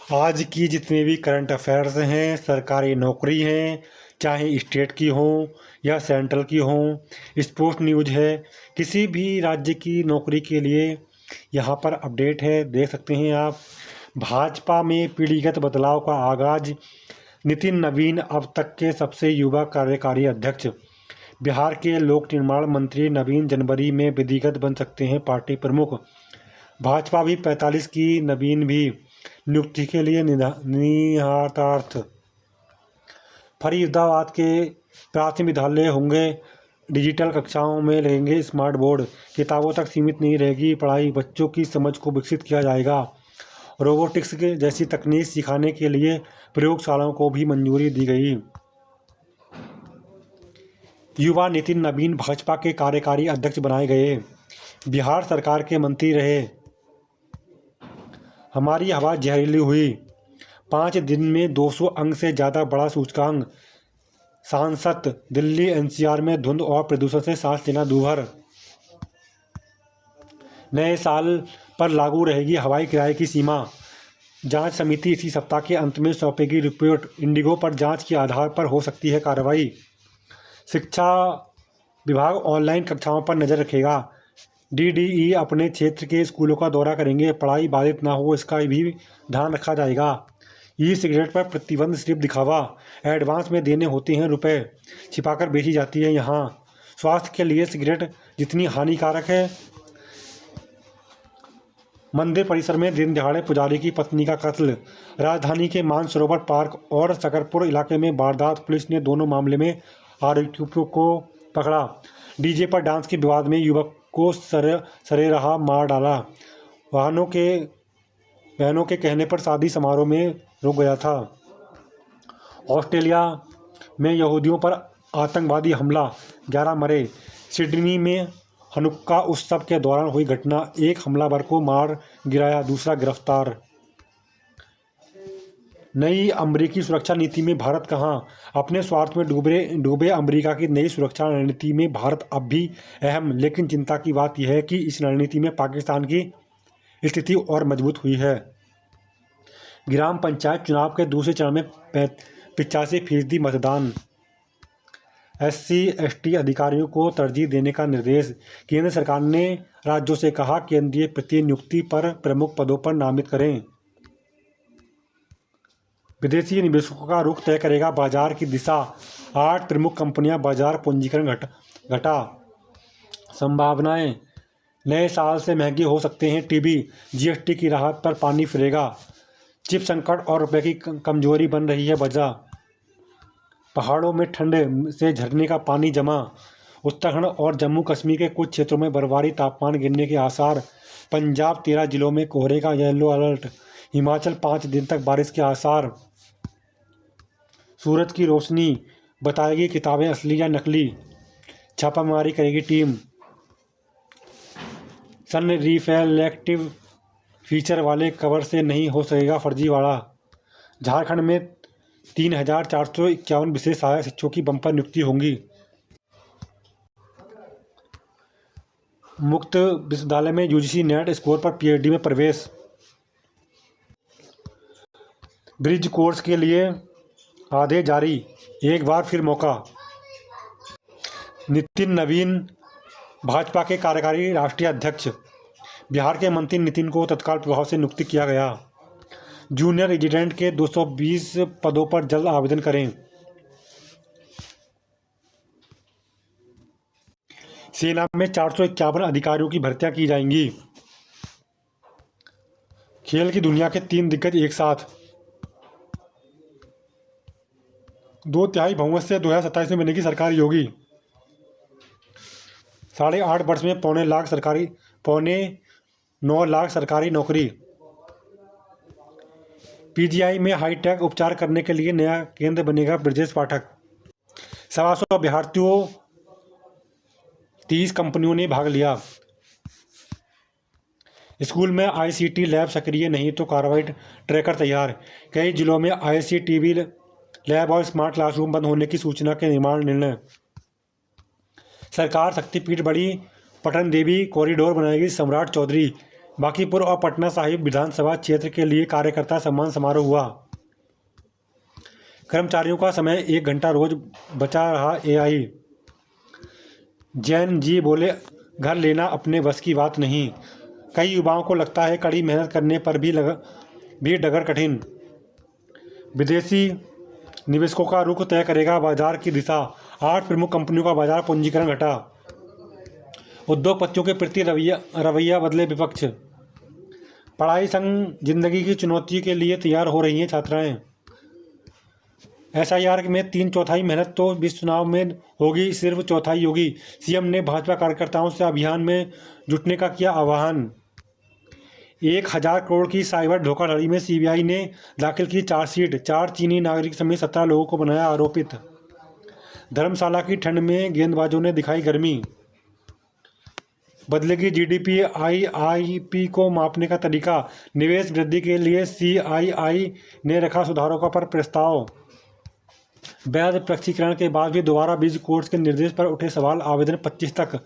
आज की जितने भी करंट अफेयर्स हैं, सरकारी नौकरी हैं, चाहे स्टेट की हों या सेंट्रल की हों, स्पोर्ट्स न्यूज़ है, किसी भी राज्य की नौकरी के लिए यहाँ पर अपडेट है, देख सकते हैं आप। भाजपा में पीढ़ीगत बदलाव का आगाज, नितिन नवीन अब तक के सबसे युवा कार्यकारी अध्यक्ष। बिहार के लोक निर्माण मंत्री नवीन जनवरी में विधिवत बन सकते हैं पार्टी प्रमुख। भाजपा भी 45 की, नवीन भी नियुक्ति के लिए निहितार्थ। फरीदाबाद के प्राथमिक विद्यालय होंगे डिजिटल, कक्षाओं में लगेंगे स्मार्ट बोर्ड, किताबों तक सीमित नहीं रहेगी पढ़ाई, बच्चों की समझ को विकसित किया जाएगा। रोबोटिक्स के जैसी तकनीक सिखाने के लिए प्रयोगशालाओं को भी मंजूरी दी गई। युवा नितिन नवीन भाजपा के कार्यकारी अध्यक्ष बनाए गए, बिहार सरकार के मंत्री रहे। हमारी हवा जहरीली हुई, 5 दिन में 200 अंक से ज़्यादा बड़ा सूचकांक। सांसद, दिल्ली एनसीआर में धुंध और प्रदूषण से सांस लेना दूभर। नए साल पर लागू रहेगी हवाई किराए की सीमा। जांच समिति इसी सप्ताह के अंत में सौंपेगी रिपोर्ट। इंडिगो पर जांच के आधार पर हो सकती है कार्रवाई। शिक्षा विभाग ऑनलाइन कक्षाओं पर नज़र रखेगा। डीडीई अपने क्षेत्र के स्कूलों का दौरा करेंगे, पढ़ाई बाधित ना हो इसका भी ध्यान रखा जाएगा। ई सिगरेट पर प्रतिबंध, सिर्फ दिखावा, एडवांस में देने होते हैं रुपए, छिपाकर बेची जाती है यहाँ। स्वास्थ्य के लिए सिगरेट जितनी हानिकारक है। मंदिर परिसर में दिन दहाड़े पुजारी की पत्नी का कत्ल। राजधानी के मानसरोवर पार्क और सकरपुर इलाके में वारदात, पुलिस ने दोनों मामले में आरोपियों को पकड़ा। डीजे पर डांस के विवाद में युवक को सरेराह मार डाला। बहनों के कहने पर शादी समारोह में रुक गया था। ऑस्ट्रेलिया में यहूदियों पर आतंकवादी हमला, 11 मरे। सिडनी में हनुक्का उत्सव के दौरान हुई घटना, एक हमलावर को मार गिराया, दूसरा गिरफ्तार। नई अमेरिकी सुरक्षा नीति में भारत कहाँ? अपने स्वार्थ में डूबे अमेरिका की नई सुरक्षा रणनीति में भारत अब भी अहम, लेकिन चिंता की बात यह है कि इस रणनीति में पाकिस्तान की स्थिति और मजबूत हुई है। ग्राम पंचायत चुनाव के दूसरे चरण में 85% मतदान। SC/ST अधिकारियों को तरजीह देने का निर्देश। केंद्र सरकार ने राज्यों से कहा, केंद्रीय प्रतिनियुक्ति पर प्रमुख पदों पर नामित करें। विदेशी निवेशकों का रुख तय करेगा बाजार की दिशा। 8 प्रमुख कंपनियां बाजार पूंजीकरण घटा। संभावनाएं, नए साल से महंगे हो सकते हैं टीवी, GST की राहत पर पानी फिरेगा। चिप संकट और रुपए की कमजोरी बन रही है वजह। पहाड़ों में ठंड से झरने का पानी जमा। उत्तराखंड और जम्मू कश्मीर के कुछ क्षेत्रों में बर्फबारी, तापमान गिरने के आसार। पंजाब 13 जिलों में कोहरे का येलो अलर्ट। हिमाचल 5 दिन तक बारिश के आसार। सूरज की रोशनी बताएगी किताबें असली या नकली, छापामारी करेगी टीम। सन रिफ्लेक्टिव फीचर वाले कवर से नहीं हो सकेगा फर्जीवाड़ा। झारखंड में 3451 विशेष सहायक शिक्षकों की बंपर नियुक्ति होंगी। मुक्त विश्वविद्यालय में UGC नेट स्कोर पर PhD में प्रवेश। ब्रिज कोर्स के लिए आदेश जारी, एक बार फिर मौका। नितिन नवीन भाजपा के कार्यकारी राष्ट्रीय अध्यक्ष। बिहार के मंत्री नितिन को तत्काल प्रभाव से नियुक्त किया गया। जूनियर रेजिडेंट के 220 पदों पर जल्द आवेदन करें। सेना में 451 अधिकारियों की भर्तियां की जाएंगी। खेल की दुनिया के 3 दिग्गज एक साथ। 2/3 बहुमत से 2027 में बनेगी सरकारी योगी। 8.5 वर्ष में पौने 9 लाख सरकारी नौकरी। PGI में हाईटेक उपचार करने के लिए नया केंद्र बनेगा, ब्रजेश पाठक। 125 अभ्यर्थियों, 30 कंपनियों ने भाग लिया। स्कूल में ICT लैब सक्रिय नहीं तो कार्रवाई ट्रैकर तैयार। कई जिलों में ICTV लैब और स्मार्ट क्लासरूम बंद होने की सूचना के निर्माण निर्णय। सरकार शक्तिपीठ बड़ी, पटन देवी कॉरिडोर बनाएगी, सम्राट चौधरी। बांकीपुर और पटना साहिब विधानसभा क्षेत्र के लिए कार्यकर्ता सम्मान समारोह हुआ। कर्मचारियों का समय 1 घंटा रोज बचा रहा एआई। जैन जी बोले, घर लेना अपने बस की बात नहीं। कई युवाओं को लगता है कड़ी मेहनत करने पर भी डगर कठिन। विदेशी निवेशकों का रुख तय करेगा बाजार की दिशा। 8 प्रमुख कंपनियों का बाजार पूंजीकरण घटा। उद्योगपतियों के प्रति रवैया बदले विपक्ष। पढ़ाई संग जिंदगी की चुनौती के लिए तैयार हो रही हैं छात्राएं। एसआईआर में 3/4 मेहनत तो इस चुनाव में होगी, सिर्फ चौथाई होगी। सीएम ने भाजपा कार्यकर्ताओं से अभियान में जुटने का किया आह्वान। 1000 करोड़ की साइबर धोखाधड़ी में सीबीआई ने दाखिल की चार्जशीट। 4 चीनी नागरिक समेत 17 लोगों को बनाया आरोपित। धर्मशाला की ठंड में गेंदबाजों ने दिखाई गर्मी। बदलेगी जीडीपी, आईआईपी को मापने का तरीका। निवेश वृद्धि के लिए सीआईआई ने रखा सुधारों का पर प्रस्ताव। वैध प्रशिक्षण के बाद भी दोबारा ब्रिज कोर्स के निर्देश पर उठे सवाल। आवेदन 25 तक।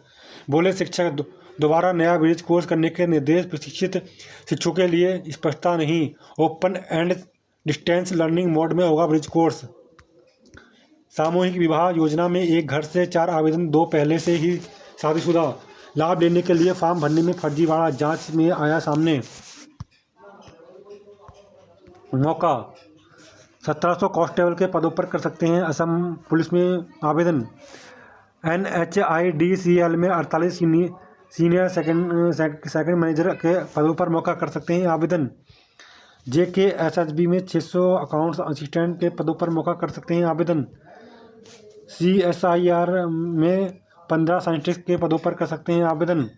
बोले शिक्षक, दोबारा नया ब्रिज कोर्स करने के निर्देश। प्रशिक्षित शिक्षकों के लिए स्पष्टता नहीं। Open and distance learning mode में होगा ब्रिज कोर्स। सामूहिक विवाह योजना में 1 घर से 4 आवेदन, 2 पहले से ही शादीशुदा। लाभ लेने के लिए फॉर्म भरने में फर्जीवाड़ा जांच में आया सामने। मौका 1700 कांस्टेबल के पदों पर कर सकते हैं असम पुलिस में आवेदन। NHIDCL में 48 सीनियर सेकंड मैनेजर के पदों पर मौका कर सकते हैं आवेदन। JKSSB में 600 अकाउंट्स असिस्टेंट के पदों पर मौका कर सकते हैं आवेदन। CSIR में 15 साइंटिस्ट के पदों पर कर सकते हैं आवेदन।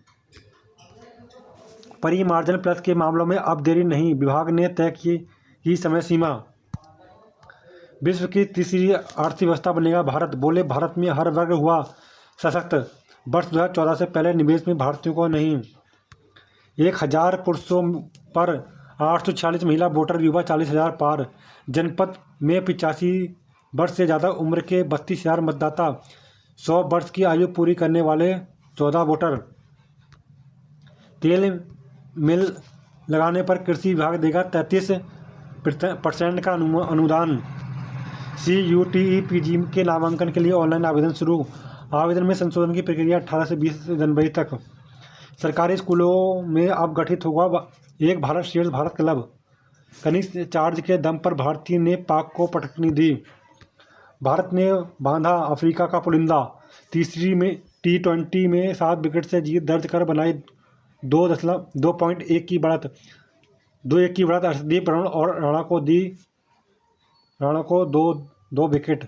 परिमार्जन प्लस के मामलों में अब देरी नहीं, विभाग ने तय की समय सीमा। विश्व की तीसरी अर्थव्यवस्था बनेगा भारत। बोले, भारत में हर वर्ग हुआ सशक्त। वर्ष 2014 से पहले निवेश में भारतीयों को नहीं। 1000 पुरुषों पर 846 महिला वोटर, युवा 40,000 पार। जनपद में 85 वर्ष से ज़्यादा उम्र के 32,000 मतदाता। 100 वर्ष की आयु पूरी करने वाले 14 वोटर। तेल मिल लगाने पर कृषि विभाग देगा 33% का अनुदान। CUTE PG के नामांकन के लिए ऑनलाइन आवेदन शुरू। आवेदन में संशोधन की प्रक्रिया 18 से 20 जनवरी तक। सरकारी स्कूलों में अब गठित होगा एक भारत श्रेष्ठ भारत क्लब। कनिष्ठ चार्ज के दम पर भारतीय ने पाक को पटकनी दी। भारत ने बांधा अफ्रीका का पुलिंदा। तीसरी में T20 में 7 विकेट से जीत दर्ज कर बनाई 2.1 की बढ़त। 2-1 की बढ़त अर्शदीप और राणा को 2 विकेट।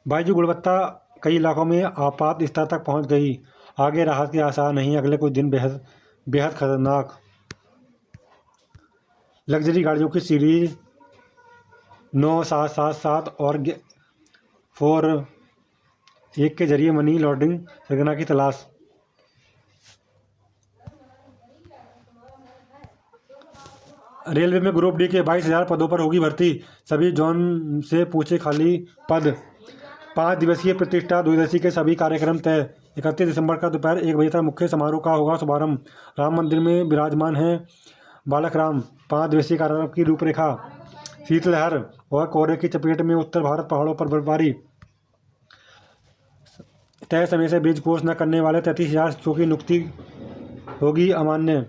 वायु गुणवत्ता कई इलाकों में आपात स्तर तक पहुंच गई। आगे राहत के आसार नहीं, अगले कुछ दिन बेहद खतरनाक। लग्जरी गाड़ियों की सीरीज 9777 और 4 के जरिए मनी लॉन्ड्रिंग सरगना की तलाश। रेलवे में ग्रुप डी के 22,000 पदों पर होगी भर्ती। सभी जोन से पूछे खाली पद। 5 दिवसीय प्रतिष्ठा द्विदिवसीय के सभी कार्यक्रम तय। 31 दिसंबर का दोपहर 1 बजे तक मुख्य समारोह का होगा शुभारंभ। राम मंदिर में विराजमान हैं बालक राम। 5 दिवसीय कार्यक्रम की रूपरेखा। शीतलहर और कोहरे की चपेट में उत्तर भारत, पहाड़ों पर बर्फबारी। तय समय से ब्रिज कोर्स न करने वाले 33,000 शिक्षकों की नियुक्ति होगी अमान्य।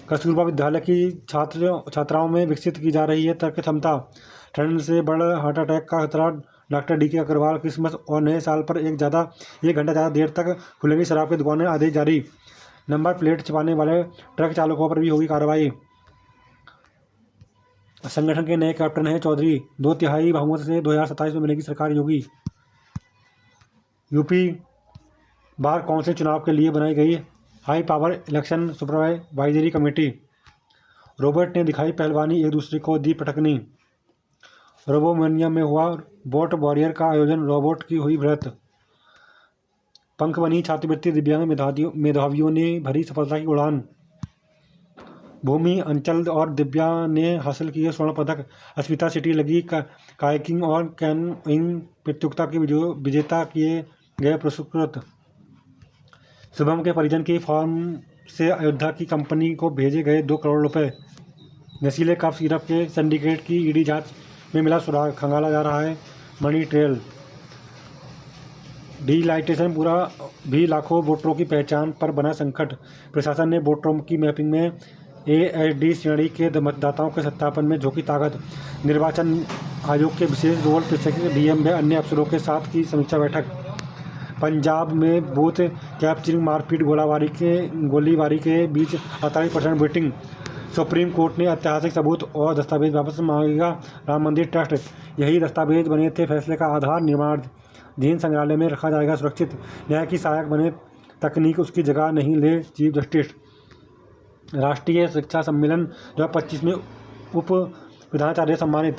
कस्तूरबा विद्यालय की छात्राओं में विकसित की जा रही है तर्क क्षमता। ठंड से बढ़ हार्ट अटैक का खतरा। Doctor DK Agarwal. क्रिसमस और नए साल पर 1 घंटा ज़्यादा देर तक खुलेंगी शराब की दुकानें, आदेश जारी। नंबर प्लेट छिपाने वाले ट्रक चालकों पर भी होगी कार्रवाई। संगठन के नए कैप्टन हैं चौधरी। 2/3 बहुमत से 2027 में मिलेगी सरकार योगी। यूपी बार काउंसिल चुनाव के लिए बनाई गई high power election supervisory committee. Robot ने दिखाई पहलवानी, एक दूसरे को दी पटकनी। रोबोमेनिया में हुआ बोट वॉरियर का आयोजन, रोबोट की हुई व्रत। पंख बनी छात्रवृत्ति, दिव्यांग मेधावियों ने भरी सफलता की उड़ान। भूमि, अंचल और दिव्या ने हासिल किए स्वर्ण पदक। अस्मिता सिटी लगी कायाकिंग और कैनोइंग प्रतियोगिता के विजेता किए गए पुरस्कृत। शुभम के परिजन की फॉर्म से अयोध्या की कंपनी को भेजे गए 2 करोड़ रुपए। नशीले कफ सिरप के सिंडिकेट की ईडी जांच में मिला सुराग, खंगाला जा रहा है मनी ट्रेल। डिलाइटेशन पूरा भी लाखों वोटरों की पहचान पर बना संकट। प्रशासन ने वोटरों की मैपिंग में ASD श्रेणी के मतदाताओं के सत्यापन में झोंकी ताकत। निर्वाचन आयोग के विशेष रोल प्रशिक्षक DM व अन्य अफसरों के साथ की समीक्षा बैठक। पंजाब में बूथ कैप्चरिंग, मारपीट, गोलीबारी के बीच 48% वोटिंग। सुप्रीम कोर्ट ने ऐतिहासिक सबूत और दस्तावेज वापस मांगेगा राम मंदिर ट्रस्ट। यही दस्तावेज बने थे फैसले का आधार। निर्माणाधीन संग्रहालय में रखा जाएगा सुरक्षित। न्याय की सहायक बने, तकनीक उसकी जगह नहीं ले चीफ जस्टिस। राष्ट्रीय शिक्षा सम्मेलन 2025 में उप प्रधानाचार्य सम्मानित।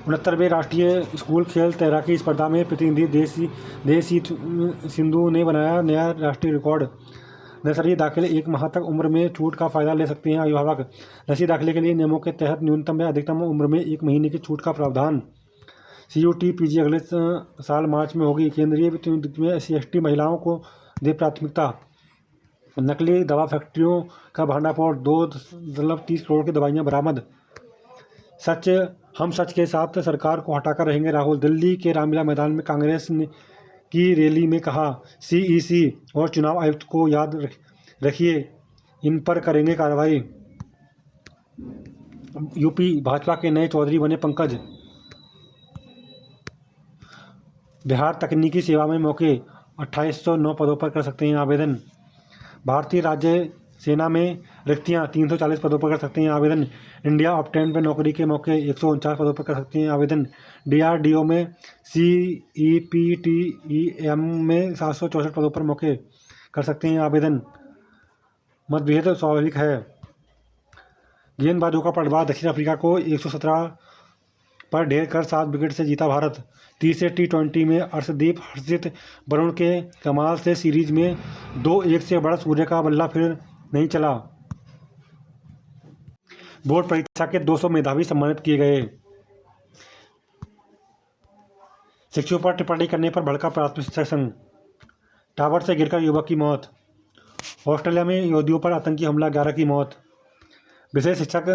69वें राष्ट्रीय स्कूल खेल तैराकी स्पर्धा में प्रतिनिधि देशी सिंधु ने बनाया नया राष्ट्रीय रिकॉर्ड। नर्सरी दाखिले 1 माह तक उम्र में छूट का फायदा ले सकते हैं अभिभावक। नर्सरी दाखिले के लिए नियमों के तहत न्यूनतम व अधिकतम उम्र में 1 महीने की छूट का प्रावधान। CUT PG अगले साल मार्च में होगी। केंद्रीय वित्त में SC/ST महिलाओं को दे प्राथमिकता। नकली दवा फैक्ट्रियों का भांडाफोड़, 2.30 करोड़ की दवाइयां बरामद। हम सच के साथ सरकार को हटाकर रहेंगे राहुल। दिल्ली के रामलीला मैदान में कांग्रेस की रैली में कहा, CEC और चुनाव आयुक्त को याद रखिए, इन पर करेंगे कार्रवाई। यूपी भाजपा के नए चौधरी बने पंकज। बिहार तकनीकी सेवा में मौके, 2809 पदों पर कर सकते हैं आवेदन। भारतीय राज्य सेना में रिक्तियां, 340 पदों पर कर सकते हैं आवेदन। इंडिया ऑप्टेन में नौकरी के मौके, 149 पदों पर कर सकते हैं आवेदन। DRDO में CEPTEM में 764 पदों पर मौके, कर सकते हैं आवेदन। मतभेद स्वाभाविक है। गेंदबाजों का पलटवार, दक्षिण अफ्रीका को 117 पर ढेर कर 7 विकेट से जीता भारत। तीसरे T20 में अर्शदीप हर्षित वरुण के कमाल से सीरीज में 2-1 से बढ़ा। सूर्य का बल्ला फिर नहीं चला। बोर्ड परीक्षा के 200 मेधावी सम्मानित किए गए। शिक्षकों पर टिप्पणी करने पर भड़का प्राथमिक शिक्षक संघ। टावर से गिरकर युवक की मौत। ऑस्ट्रेलिया में यहूदियों पर आतंकी हमला, 11 की मौत। विशेष शिक्षक,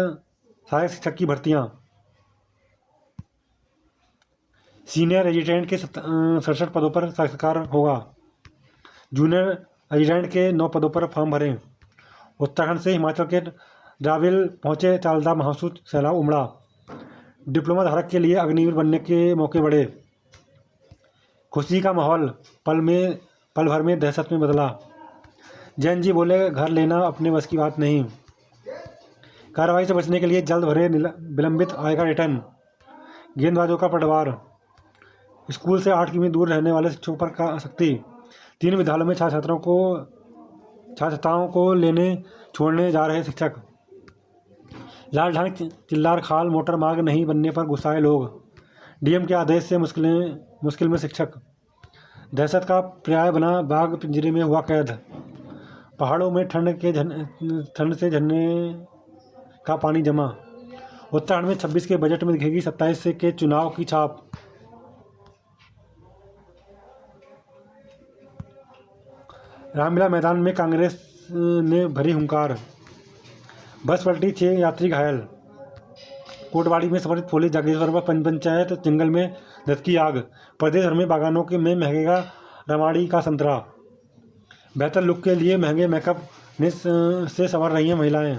सहायक शिक्षक की भर्तियां। सीनियर रेजिडेंट के 67 पदों पर साक्षात्कार होगा। जूनियर रेजिडेंट के 9 पदों पर फॉर्म भरें। उत्तराखंड से हिमाचल के द्राविल पहुंचे चालदा महासूत, सैलाब उमड़ा। डिप्लोमा धारक के लिए अग्निवीर बनने के मौके बढ़े। खुशी का माहौल पल भर में दहशत में बदला। जैन जी बोले, घर लेना अपने बस की बात नहीं। कार्रवाई से बचने के लिए जल्द भरे विलंबित आएगा रिटर्न। गेंदबाजों का पलटवार, स्कूल से 8 किमी दूर रहने वाले शिक्षकों पर का सख्ती। 3 विद्यालयों में छात्राओं को लेने छोड़ने जा रहे शिक्षक। लालढांग चिल्लार खाल मोटर मार्ग नहीं बनने पर गुस्साए लोग। DM के आदेश से मुश्किल में शिक्षक। दहशत का पर्याय बना बाघ, पिंजरे में हुआ कैद। पहाड़ों में ठंड से झरने का पानी जमा। उत्तराखंड में 26 के बजट में दिखेगी 27 के चुनाव की छाप। रामलीला मैदान में कांग्रेस ने भरी हुंकार। बस पलटी, 6 यात्री घायल। कोटवाड़ी में समर्पित पुलिस, जागेश्वर पंचायत जंगल में धधकी आग। प्रदेश भर में बागानों में महंगेगा रमाड़ी का संतरा। बेहतर लुक के लिए महंगे मेकअप से संवर रही हैं महिलाएं।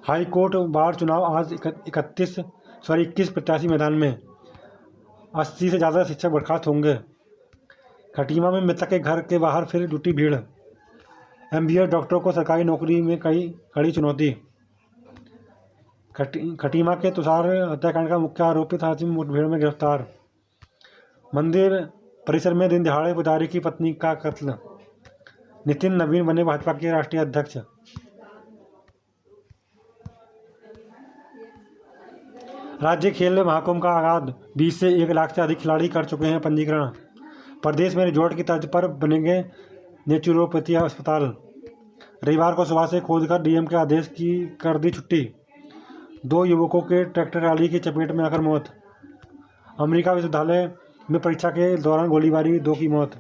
हाई कोर्ट बार चुनाव आज 21 प्रत्याशी मैदान में। 80 से ज़्यादा शिक्षक बर्खास्त होंगे। खटीमा में मृतक के घर के बाहर फिर जुटी भीड़। MBA डॉक्टरों को सरकारी नौकरी में कड़ी चुनौती। खटीमा के तुषार हत्याकांड का मुख्य आरोपी हाथी मुठभेड़ में गिरफ्तार। मंदिर परिसर में दिन दिहाड़े पुजारी की पत्नी का कत्ल। नितिन नवीन बने भाजपा के राष्ट्रीय अध्यक्ष। राज्य खेल महाकुंभ का आगाज, 20 से 1 लाख से अधिक खिलाड़ी कर चुके हैं पंजीकरण। प्रदेश में रिजॉर्ट की तर्ज पर बनेंगे नेचुरोपैथी अस्पताल। रविवार को सुबह से खोदकर DM के आदेश की कर दी छुट्टी। 2 युवकों के ट्रैक्टर ट्राली की चपेट में आकर मौत। अमेरिका विश्वविद्यालय में परीक्षा के दौरान गोलीबारी, 2 की मौत।